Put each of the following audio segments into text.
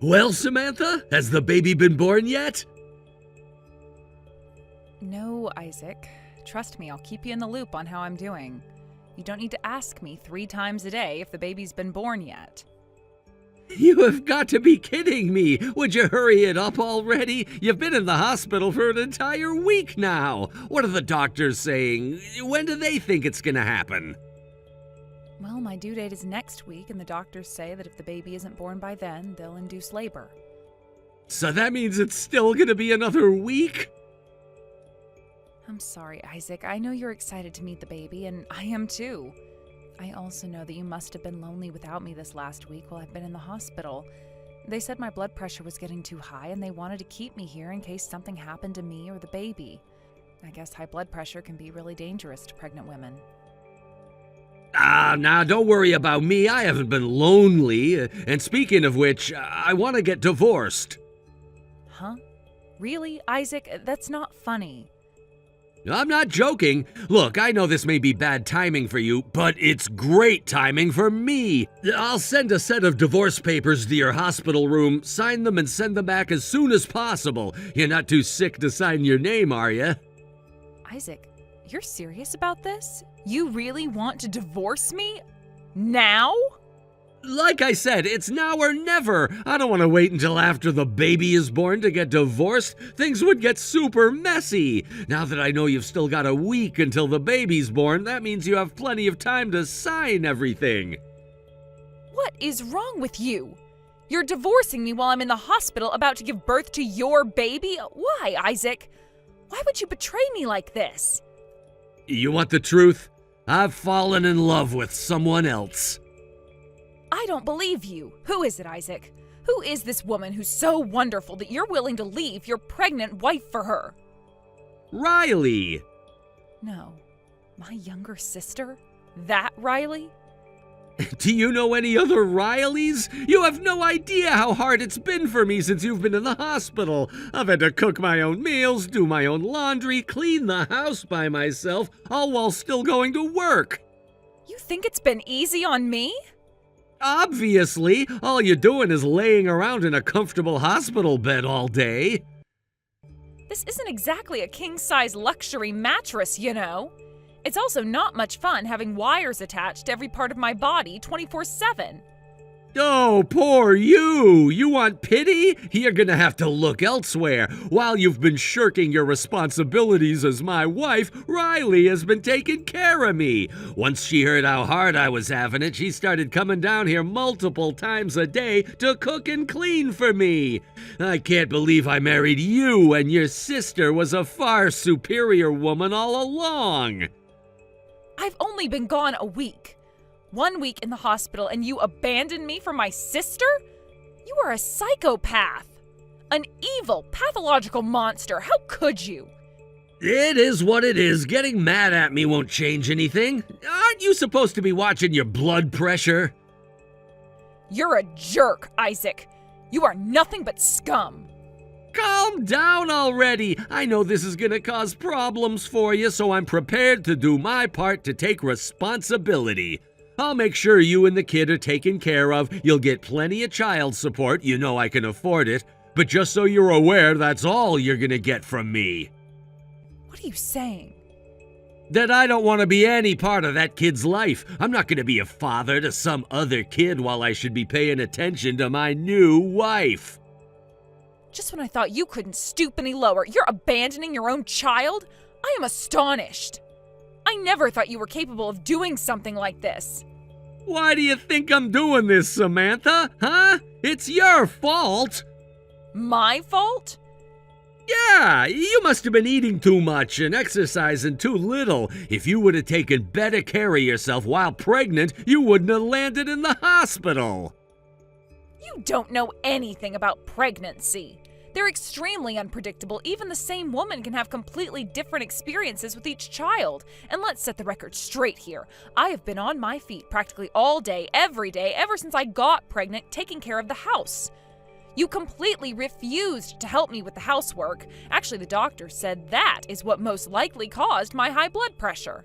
Well, Samantha, has the baby been born yet? No, Isaac. Trust me, I'll keep you in the loop on how I'm doing. You don't need to ask me 3 times a day if the baby's been born yet. You have got to be kidding me! Would you hurry it up already? You've been in the hospital for an entire week now! What are the doctors saying? When do they think it's gonna happen? Well, my due date is next week, and the doctors say that if the baby isn't born by then, they'll induce labor. So that means it's still gonna be another week? I'm sorry, Isaac. I know you're excited to meet the baby, and I am too. I also know that you must have been lonely without me this last week while I've been in the hospital. They said my blood pressure was getting too high, and they wanted to keep me here in case something happened to me or the baby. I guess high blood pressure can be really dangerous to pregnant women. Now don't worry about me. I haven't been lonely. And speaking of which, I want to get divorced. Huh? Really, Isaac? That's not funny. I'm not joking. Look, I know this may be bad timing for you, but it's great timing for me. I'll send a set of divorce papers to your hospital room, sign them and send them back as soon as possible. You're not too sick to sign your name, are you? Isaac, you're serious about this? You really want to divorce me? Now? Like I said, it's now or never. I don't want to wait until after the baby is born to get divorced. Things would get super messy. Now that I know you've still got a week until the baby's born, that means you have plenty of time to sign everything. What is wrong with you? You're divorcing me while I'm in the hospital about to give birth to your baby? Why, Isaac? Why would you betray me like this? You want the truth? I've fallen in love with someone else. I don't believe you. Who is it, Isaac? Who is this woman who's so wonderful that you're willing to leave your pregnant wife for her? Riley! No. My younger sister? That Riley? Do you know any other Rileys? You have no idea how hard it's been for me since you've been in the hospital. I've had to cook my own meals, do my own laundry, clean the house by myself, all while still going to work. You think it's been easy on me? Obviously, all you're doing is laying around in a comfortable hospital bed all day. This isn't exactly a king-size luxury mattress, you know. It's also not much fun having wires attached to every part of my body 24/7. Oh, poor you! You want pity? You're gonna have to look elsewhere. While you've been shirking your responsibilities as my wife, Riley has been taking care of me. Once she heard how hard I was having it, she started coming down here multiple times a day to cook and clean for me. I can't believe I married you, and your sister was a far superior woman all along. I've only been gone a week. 1 week in the hospital and you abandoned me for my sister? You are a psychopath. An evil, pathological monster. How could you? It is what it is. Getting mad at me won't change anything. Aren't you supposed to be watching your blood pressure? You're a jerk, Isaac. You are nothing but scum. Calm down already. I know this is gonna cause problems for you, so I'm prepared to do my part to take responsibility. I'll make sure you and the kid are taken care of. You'll get plenty of child support. You know I can afford it. But just so you're aware, that's all you're gonna get from me. What are you saying? That I don't want to be any part of that kid's life. I'm not gonna be a father to some other kid while I should be paying attention to my new wife. Just when I thought you couldn't stoop any lower, you're abandoning your own child? I am astonished. I never thought you were capable of doing something like this. Why do you think I'm doing this, Samantha? Huh? It's your fault. My fault? Yeah, you must have been eating too much and exercising too little. If you would have taken better care of yourself while pregnant, you wouldn't have landed in the hospital. You don't know anything about pregnancy. They're extremely unpredictable. Even the same woman can have completely different experiences with each child. And let's set the record straight here. I have been on my feet practically all day, every day, ever since I got pregnant, taking care of the house. You completely refused to help me with the housework. Actually, the doctor said that is what most likely caused my high blood pressure.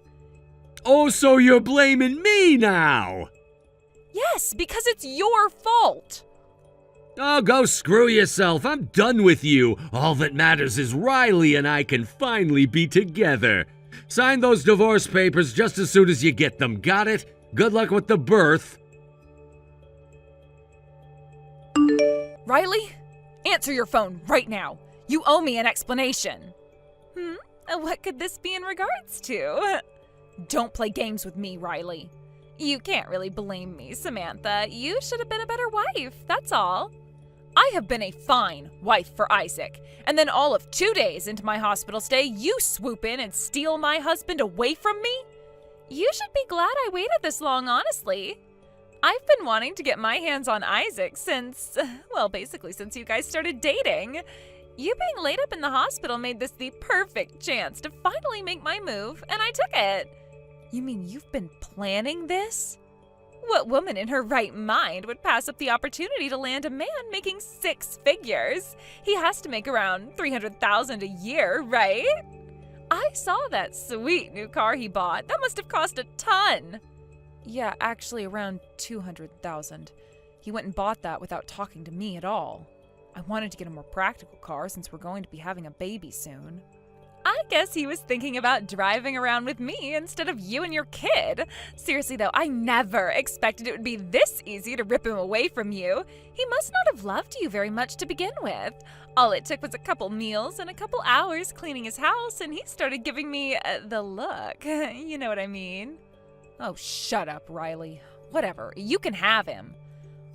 Oh, so you're blaming me now? Yes, because it's your fault. Oh, go screw yourself. I'm done with you. All that matters is Riley and I can finally be together. Sign those divorce papers just as soon as you get them. Got it? Good luck with the birth. Riley, answer your phone right now. You owe me an explanation. What could this be in regards to? Don't play games with me, Riley. You can't really blame me, Samantha. You should have been a better wife, that's all. I have been a fine wife for Isaac, and then all of 2 days into my hospital stay, you swoop in and steal my husband away from me? You should be glad I waited this long, honestly. I've been wanting to get my hands on Isaac since you guys started dating. You being laid up in the hospital made this the perfect chance to finally make my move, and I took it. You mean you've been planning this? What woman in her right mind would pass up the opportunity to land a man making 6 figures? He has to make around $300,000 a year, right? I saw that sweet new car he bought. That must have cost a ton. Yeah, actually around $200,000. He went and bought that without talking to me at all. I wanted to get a more practical car since we're going to be having a baby soon. I guess he was thinking about driving around with me instead of you and your kid. Seriously though, I never expected it would be this easy to rip him away from you. He must not have loved you very much to begin with. All it took was a couple meals and a couple hours cleaning his house, and he started giving me the look. You know what I mean? Oh, shut up, Riley. Whatever, you can have him.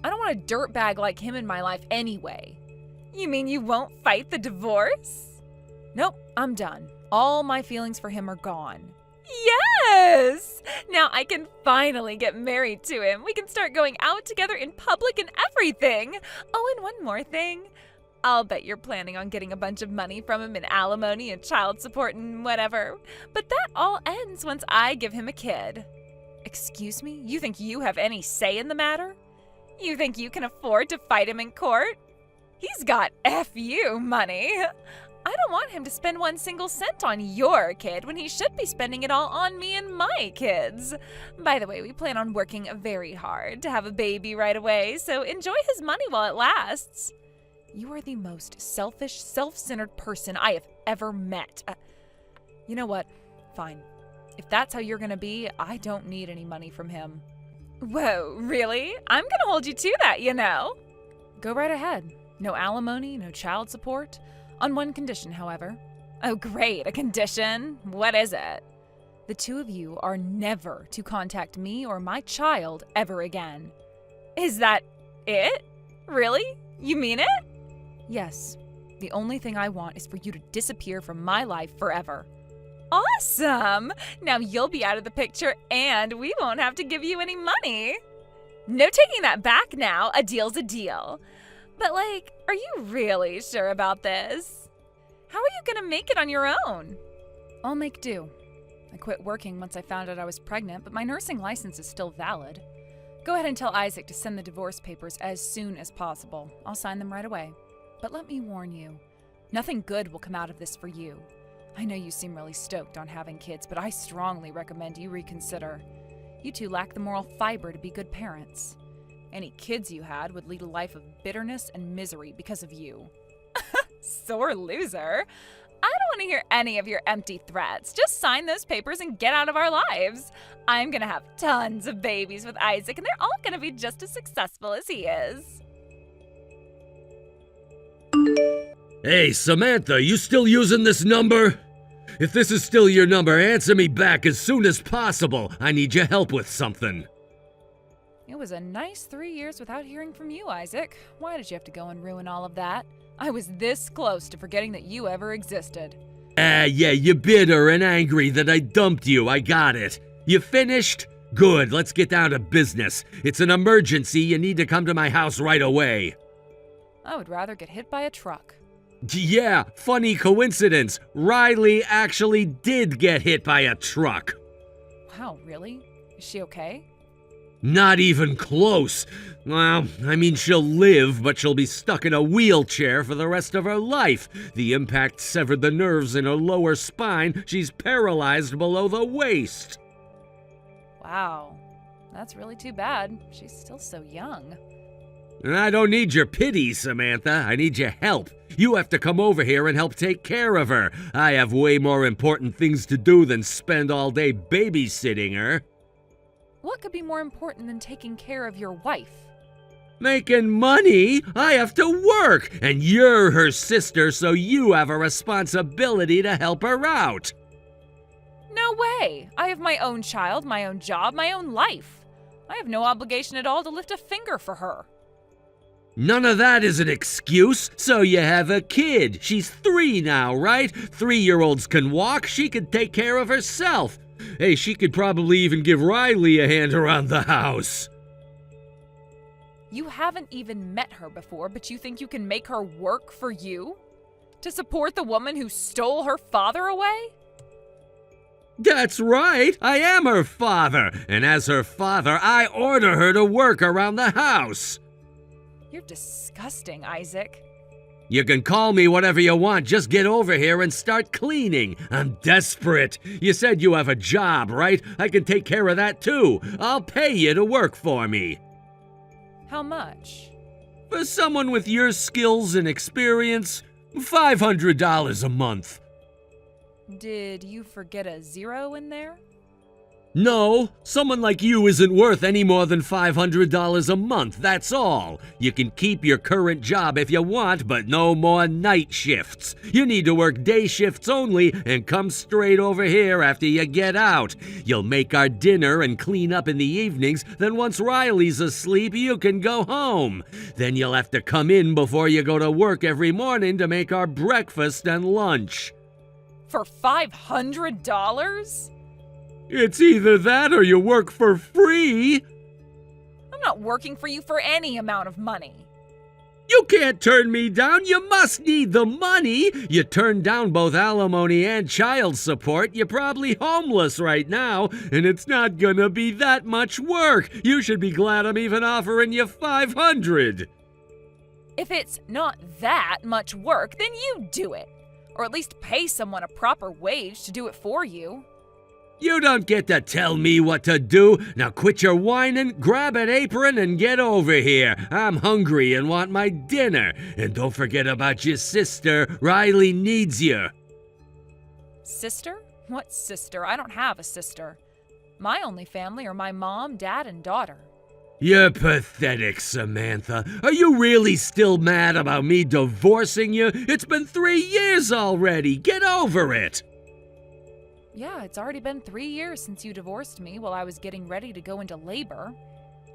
I don't want a dirtbag like him in my life anyway. You mean you won't fight the divorce? Nope, I'm done. All my feelings for him are gone. Yes! Now I can finally get married to him. We can start going out together in public and everything. Oh, and one more thing. I'll bet you're planning on getting a bunch of money from him in alimony and child support and whatever. But that all ends once I give him a kid. Excuse me? You think you have any say in the matter? You think you can afford to fight him in court? He's got FU money. I don't want him to spend one single cent on your kid when he should be spending it all on me and my kids. By the way, we plan on working very hard to have a baby right away, so enjoy his money while it lasts. You are the most selfish, self-centered person I have ever met. You know what? Fine. If that's how you're gonna be, I don't need any money from him. Whoa, really? I'm gonna hold you to that, you know. Go right ahead. No alimony, no child support. On one condition, however. Oh, great, a condition? What is it? The two of you are never to contact me or my child ever again. Is that it? Really? You mean it? Yes. The only thing I want is for you to disappear from my life forever. Awesome! Now you'll be out of the picture and we won't have to give you any money. No taking that back now. A deal's a deal. But are you really sure about this? How are you gonna make it on your own? I'll make do. I quit working once I found out I was pregnant, but my nursing license is still valid. Go ahead and tell Isaac to send the divorce papers as soon as possible. I'll sign them right away. But let me warn you, nothing good will come out of this for you. I know you seem really stoked on having kids, but I strongly recommend you reconsider. You two lack the moral fiber to be good parents. Any kids you had would lead a life of bitterness and misery because of you. Sore loser. I don't want to hear any of your empty threats. Just sign those papers and get out of our lives. I'm going to have tons of babies with Isaac, and they're all going to be just as successful as he is. Hey, Samantha, you still using this number? If this is still your number, answer me back as soon as possible. I need your help with something. It was a nice 3 years without hearing from you, Isaac. Why did you have to go and ruin all of that? I was this close to forgetting that you ever existed. Yeah, you're bitter and angry that I dumped you. I got it. You finished? Good, let's get down to business. It's an emergency. You need to come to my house right away. I would rather get hit by a truck. Yeah, funny coincidence. Riley actually did get hit by a truck. Wow, really? Is she okay? Not even close. Well, I mean, she'll live, but she'll be stuck in a wheelchair for the rest of her life. The impact severed the nerves in her lower spine. She's paralyzed below the waist. Wow, that's really too bad. She's still so young. I don't need your pity, Samantha. I need your help. You have to come over here and help take care of her. I have way more important things to do than spend all day babysitting her. What could be more important than taking care of your wife? Making money? I have to work, and you're her sister, so you have a responsibility to help her out. No way! I have my own child, my own job, my own life. I have no obligation at all to lift a finger for her. None of that is an excuse. So you have a kid. She's 3 now, right? 3-year-olds can walk. She can take care of herself. Hey, she could probably even give Riley a hand around the house. You haven't even met her before, but you think you can make her work for you? To support the woman who stole her father away? That's right. I am her father. And as her father, I order her to work around the house. You're disgusting, Isaac. You can call me whatever you want. Just get over here and start cleaning. I'm desperate. You said you have a job, right? I can take care of that too. I'll pay you to work for me. How much? For someone with your skills and experience, $500 a month. Did you forget a zero in there? No, someone like you isn't worth any more than $500 a month, that's all. You can keep your current job if you want, but no more night shifts. You need to work day shifts only and come straight over here after you get out. You'll make our dinner and clean up in the evenings, then once Riley's asleep, you can go home. Then you'll have to come in before you go to work every morning to make our breakfast and lunch. For $500? It's either that or you work for free. I'm not working for you for any amount of money. You can't turn me down. You must need the money. You turned down both alimony and child support. You're probably homeless right now, and it's not gonna be that much work. You should be glad I'm even offering you $500. If it's not that much work, then you do it. Or at least pay someone a proper wage to do it for you. You don't get to tell me what to do. Now quit your whining, grab an apron, and get over here. I'm hungry and want my dinner. And don't forget about your sister. Riley needs you. Sister? What sister? I don't have a sister. My only family are my mom, dad, and daughter. You're pathetic, Samantha. Are you really still mad about me divorcing you? It's been 3 years already. Get over it. Yeah, it's already been 3 years since you divorced me while I was getting ready to go into labor.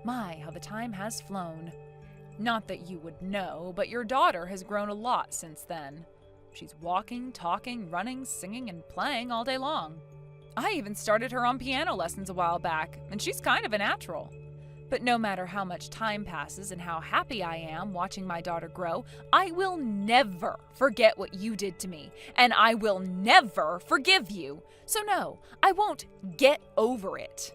My, how the time has flown. Not that you would know, but your daughter has grown a lot since then. She's walking, talking, running, singing, and playing all day long. I even started her on piano lessons a while back, and she's kind of a natural. But no matter how much time passes and how happy I am watching my daughter grow, I will never forget what you did to me, and I will never forgive you. So no, I won't get over it.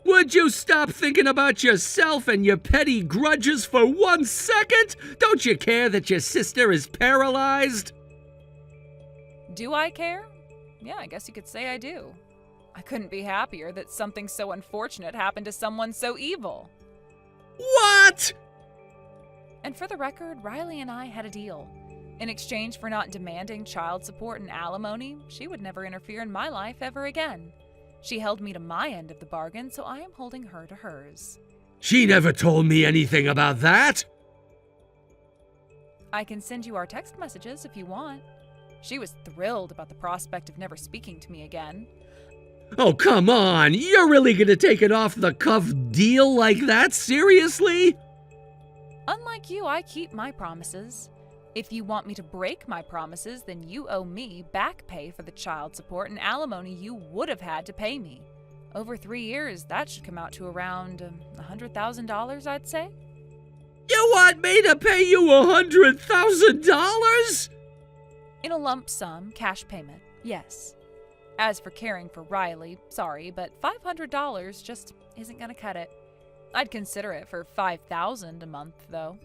Would you stop thinking about yourself and your petty grudges for 1 second? Don't you care that your sister is paralyzed? Do I care? Yeah, I guess you could say I do. I couldn't be happier that something so unfortunate happened to someone so evil. What? And for the record, Riley and I had a deal. In exchange for not demanding child support and alimony, she would never interfere in my life ever again. She held me to my end of the bargain, so I am holding her to hers. She never told me anything about that. I can send you our text messages if you want. She was thrilled about the prospect of never speaking to me again. Oh, come on. You're really gonna take an off-the-cuff deal like that? Seriously? Unlike you, I keep my promises. If you want me to break my promises, then you owe me back pay for the child support and alimony you would have had to pay me. Over 3 years, that should come out to around $100,000, I'd say. You want me to pay you $100,000? In a lump sum, cash payment, yes. As for caring for Riley, sorry, but $500 just isn't gonna cut it. I'd consider it for $5,000 a month, though.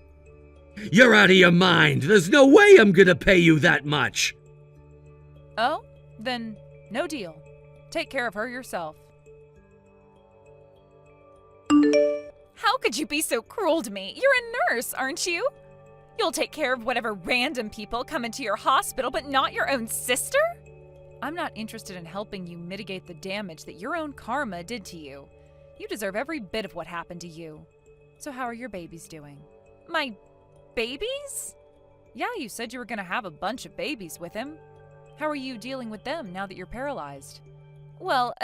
You're out of your mind. There's no way I'm gonna pay you that much. Oh? Then no deal. Take care of her yourself. How How could you be so cruel to me? You're a nurse, aren't you? You'll take care of whatever random people come into your hospital, but not your own sister? I'm not interested in helping you mitigate the damage that your own karma did to you. You deserve every bit of what happened to you. So how are your babies doing? My babies? Yeah, you said you were going to have a bunch of babies with him. How are you dealing with them now that you're paralyzed? Well,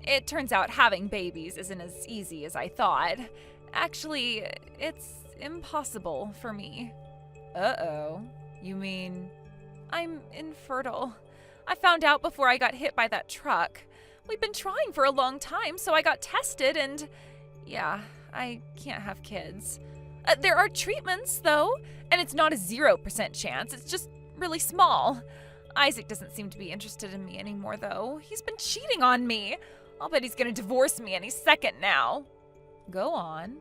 it turns out having babies isn't as easy as I thought. Actually, it's impossible for me. Uh-oh. You mean? I'm infertile. I found out before I got hit by that truck. We've been trying for a long time, so I got tested and... yeah, I can't have kids. There are treatments, though, and it's not a 0% chance. It's just really small. Isaac doesn't seem to be interested in me anymore, though. He's been cheating on me. I'll bet he's gonna divorce me any second now. Go on.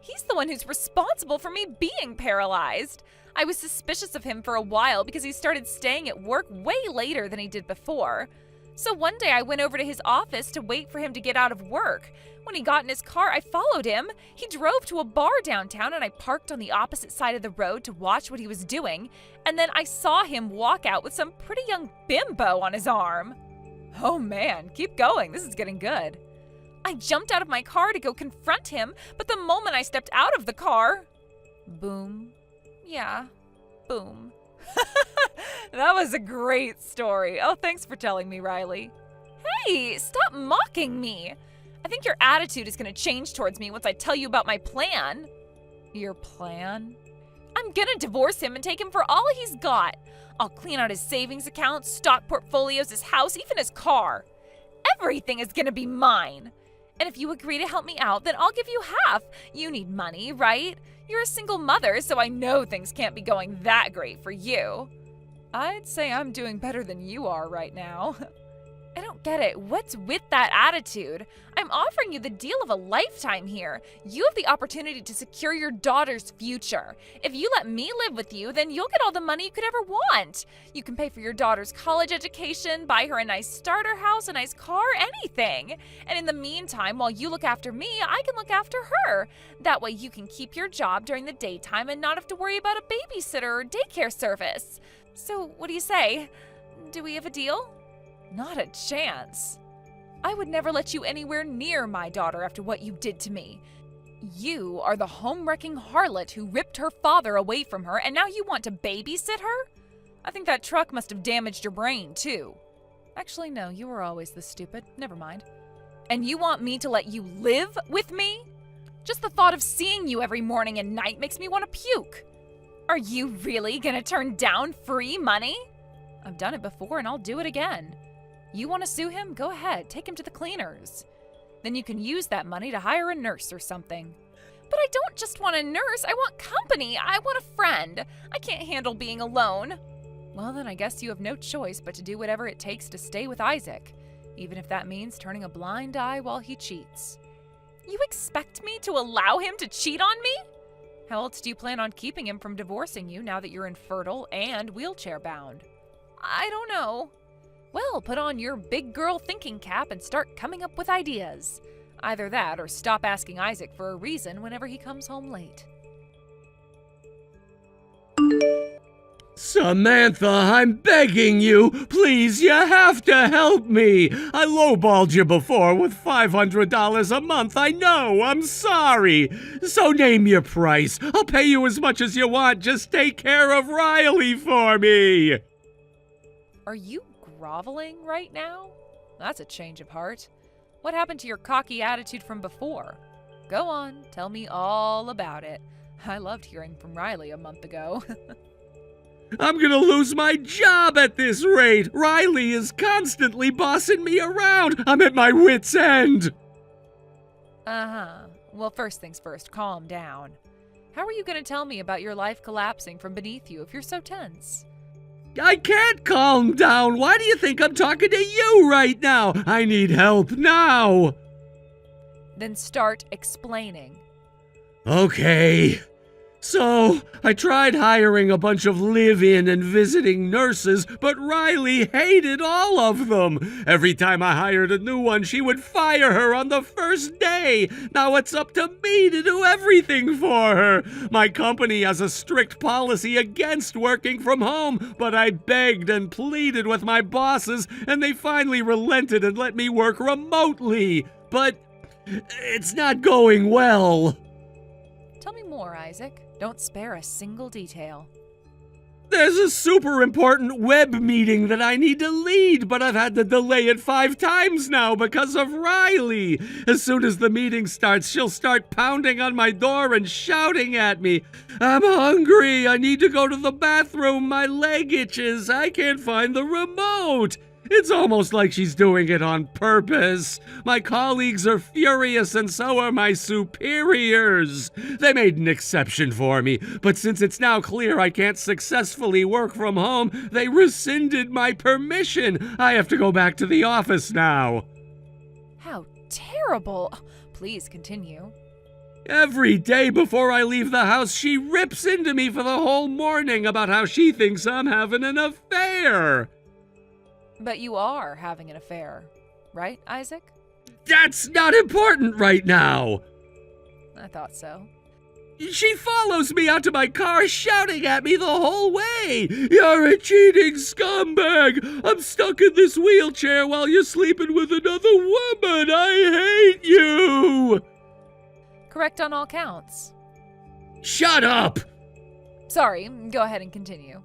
He's the one who's responsible for me being paralyzed. I was suspicious of him for a while because he started staying at work way later than he did before. So one day I went over to his office to wait for him to get out of work. When he got in his car, I followed him. He drove to a bar downtown and I parked on the opposite side of the road to watch what he was doing. And then I saw him walk out with some pretty young bimbo on his arm. Oh man, keep going. This is getting good. I jumped out of my car to go confront him, but the moment I stepped out of the car... boom. Yeah, boom. That was a great story. Oh, thanks for telling me, Riley. Hey, stop mocking me. I think your attitude is going to change towards me once I tell you about my plan. Your plan? I'm going to divorce him and take him for all he's got. I'll clean out his savings accounts, stock portfolios, his house, even his car. Everything is going to be mine. And if you agree to help me out, then I'll give you half. You need money, right? You're a single mother, so I know things can't be going that great for you. I'd say I'm doing better than you are right now. I don't get it. What's with that attitude? I'm offering you the deal of a lifetime here. You have the opportunity to secure your daughter's future. If you let me live with you, then you'll get all the money you could ever want. You can pay for your daughter's college education, buy her a nice starter house, a nice car, anything. And in the meantime, while you look after me, I can look after her. That way you can keep your job during the daytime and not have to worry about a babysitter or daycare service. So what do you say? Do we have a deal? Not a chance. I would never let you anywhere near my daughter after what you did to me. You are the home-wrecking harlot who ripped her father away from her, and now you want to babysit her? I think that truck must have damaged your brain, too. Actually, no, you were always this stupid. Never mind. And you want me to let you live with me? Just the thought of seeing you every morning and night makes me want to puke. Are you really gonna turn down free money? I've done it before and I'll do it again. You want to sue him? Go ahead, take him to the cleaners. Then you can use that money to hire a nurse or something. But I don't just want a nurse, I want company. I want a friend. I can't handle being alone. Well, then I guess you have no choice but to do whatever it takes to stay with Isaac, even if that means turning a blind eye while he cheats. You expect me to allow him to cheat on me? How else do you plan on keeping him from divorcing you now that you're infertile and wheelchair-bound? I don't know. Well, put on your big girl thinking cap and start coming up with ideas. Either that or stop asking Isaac for a reason whenever he comes home late. Samantha, I'm begging you. Please, you have to help me. I lowballed you before with $500 a month. I know, I'm sorry. So name your price. I'll pay you as much as you want. Just take care of Riley for me. Are you groveling right now? That's a change of heart. What happened to your cocky attitude from before? Go on, tell me all about it. I loved hearing from Riley a month ago. I'm gonna lose my job at this rate. Riley is constantly bossing me around. I'm at my wit's end. Uh-huh. Well, first things first, calm down. How are you gonna tell me about your life collapsing from beneath you if you're so tense? I can't calm down. Why do you think I'm talking to you right now? I need help now. Then start explaining. Okay. So, I tried hiring a bunch of live-in and visiting nurses, but Riley hated all of them. Every time I hired a new one, she would fire her on the first day. Now it's up to me to do everything for her. My company has a strict policy against working from home, but I begged and pleaded with my bosses, and they finally relented and let me work remotely. But it's not going well. Tell me more, Isaac. Don't spare a single detail. There's a super important web meeting that I need to lead, but I've had to delay it 5 times now because of Riley. As soon as the meeting starts, she'll start pounding on my door and shouting at me. I'm hungry. I need to go to the bathroom. My leg itches. I can't find the remote. It's almost like she's doing it on purpose. My colleagues are furious, and so are my superiors. They made an exception for me, but since it's now clear I can't successfully work from home, they rescinded my permission. I have to go back to the office now. How terrible. Please continue. Every day before I leave the house, she rips into me for the whole morning about how she thinks I'm having an affair. But you are having an affair, right, Isaac? That's not important right now. I thought so. She follows me out to my car, shouting at me the whole way. You're a cheating scumbag. I'm stuck in this wheelchair while you're sleeping with another woman. I hate you. Correct on all counts. Shut up. Sorry, go ahead and continue.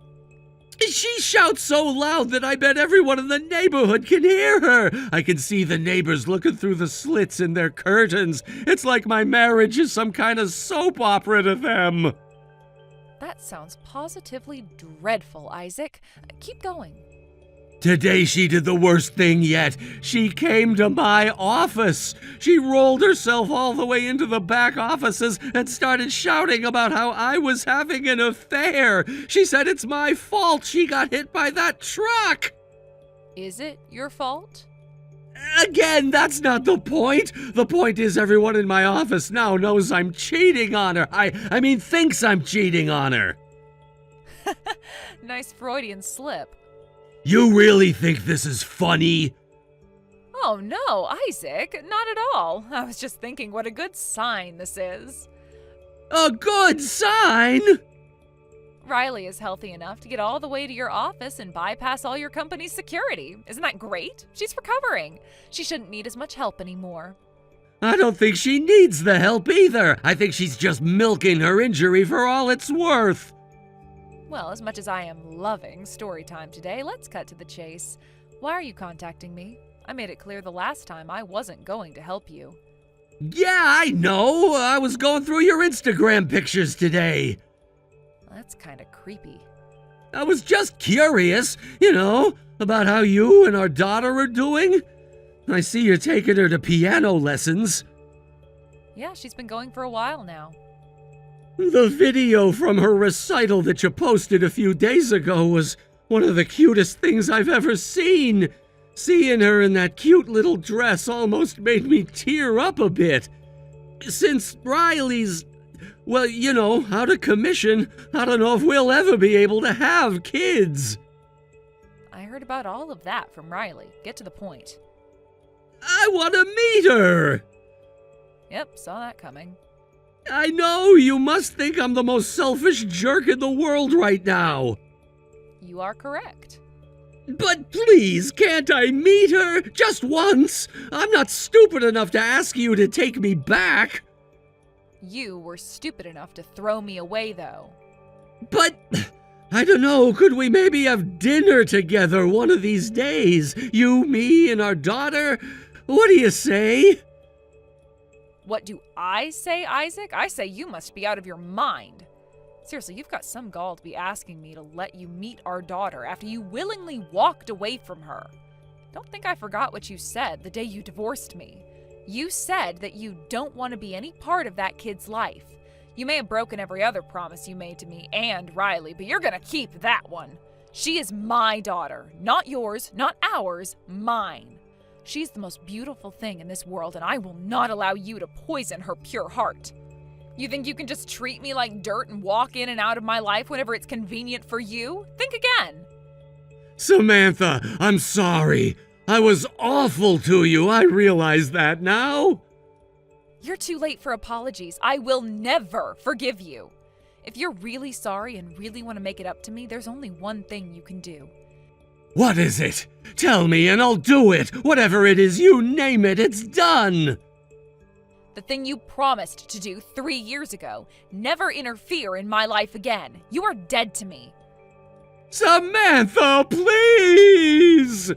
She shouts so loud that I bet everyone in the neighborhood can hear her. I can see the neighbors looking through the slits in their curtains. It's like my marriage is some kind of soap opera to them. That sounds positively dreadful, Isaac. Keep going. Today she did the worst thing yet. She came to my office. She rolled herself all the way into the back offices and started shouting about how I was having an affair. She said it's my fault she got hit by that truck. Is it your fault? Again, that's not the point. The point is everyone in my office now knows I'm cheating on her. I mean, thinks I'm cheating on her. Nice Freudian slip. You really think this is funny? Oh no, Isaac, not at all. I was just thinking what a good sign this is. A good sign? Riley is healthy enough to get all the way to your office and bypass all your company's security. Isn't that great? She's recovering. She shouldn't need as much help anymore. I don't think she needs the help either. I think she's just milking her injury for all it's worth. Well, as much as I am loving story time today, let's cut to the chase. Why are you contacting me? I made it clear the last time I wasn't going to help you. Yeah, I know. I was going through your Instagram pictures today. That's kind of creepy. I was just curious, about how you and our daughter are doing. I see you're taking her to piano lessons. Yeah, she's been going for a while now. The video from her recital that you posted a few days ago was one of the cutest things I've ever seen. Seeing her in that cute little dress almost made me tear up a bit. Since Riley's, out of commission, I don't know if we'll ever be able to have kids. I heard about all of that from Riley. Get to the point. I want to meet her. Yep, saw that coming. I know, you must think I'm the most selfish jerk in the world right now. You are correct. But please, can't I meet her? Just once? I'm not stupid enough to ask you to take me back. You were stupid enough to throw me away, though. But, I don't know, could we maybe have dinner together one of these days? You, me, and our daughter? What do you say? What do I say, Isaac? I say you must be out of your mind. Seriously, you've got some gall to be asking me to let you meet our daughter after you willingly walked away from her. Don't think I forgot what you said the day you divorced me. You said that you don't want to be any part of that kid's life. You may have broken every other promise you made to me and Riley, but you're gonna keep that one. She is my daughter, not yours, not ours, mine. She's the most beautiful thing in this world, and I will not allow you to poison her pure heart. You think you can just treat me like dirt and walk in and out of my life whenever it's convenient for you? Think again. Samantha, I'm sorry. I was awful to you. I realize that now. You're too late for apologies. I will never forgive you. If you're really sorry and really want to make it up to me, there's only one thing you can do. What is it? Tell me and I'll do it. Whatever it is, you name it, it's done. The thing you promised to do 3 years ago. Never interfere in my life again. You are dead to me. Samantha, please!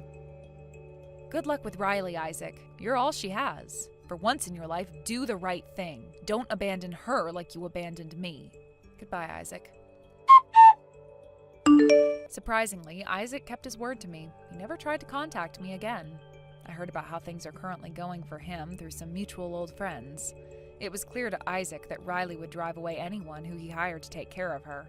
Good luck with Riley, Isaac. You're all she has. For once in your life, do the right thing. Don't abandon her like you abandoned me. Goodbye, Isaac. Surprisingly, Isaac kept his word to me. He never tried to contact me again. I heard about how things are currently going for him through some mutual old friends. It was clear to Isaac that Riley would drive away anyone who he hired to take care of her.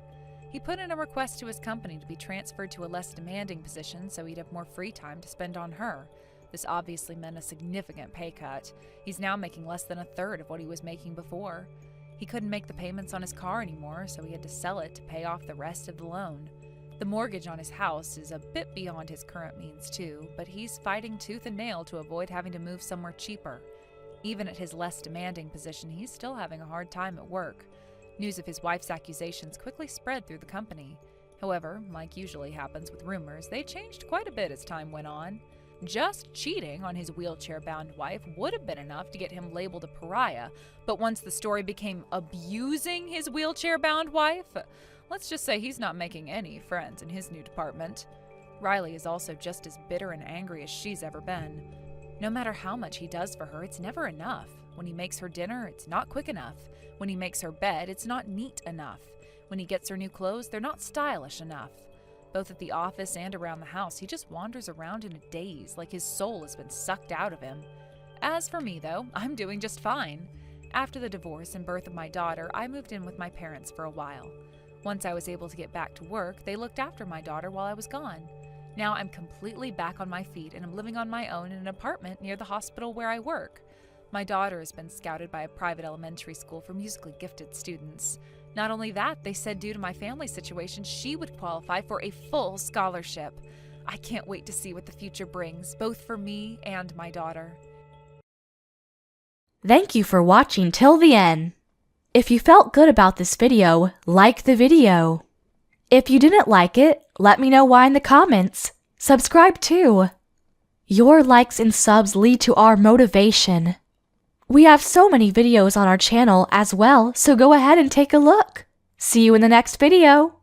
He put in a request to his company to be transferred to a less demanding position so he'd have more free time to spend on her. This obviously meant a significant pay cut. He's now making less than a third of what he was making before. He couldn't make the payments on his car anymore, so he had to sell it to pay off the rest of the loan. The mortgage on his house is a bit beyond his current means too, but he's fighting tooth and nail to avoid having to move somewhere cheaper. Even at his less demanding position, he's still having a hard time at work. News of his wife's accusations quickly spread through the company. However, like usually happens with rumors, they changed quite a bit as time went on. Just cheating on his wheelchair-bound wife would have been enough to get him labeled a pariah, but once the story became abusing his wheelchair-bound wife, let's just say he's not making any friends in his new department. Riley is also just as bitter and angry as she's ever been. No matter how much he does for her, it's never enough. When he makes her dinner, it's not quick enough. When he makes her bed, it's not neat enough. When he gets her new clothes, they're not stylish enough. Both at the office and around the house, he just wanders around in a daze, like his soul has been sucked out of him. As for me, though, I'm doing just fine. After the divorce and birth of my daughter, I moved in with my parents for a while. Once I was able to get back to work, they looked after my daughter while I was gone. Now I'm completely back on my feet and I'm living on my own in an apartment near the hospital where I work. My daughter has been scouted by a private elementary school for musically gifted students. Not only that, they said due to my family situation, she would qualify for a full scholarship. I can't wait to see what the future brings, both for me and my daughter. Thank you for watching till the end. If you felt good about this video, like the video. If you didn't like it, let me know why in the comments. Subscribe too. Your likes and subs lead to our motivation. We have so many videos on our channel as well, so go ahead and take a look. See you in the next video.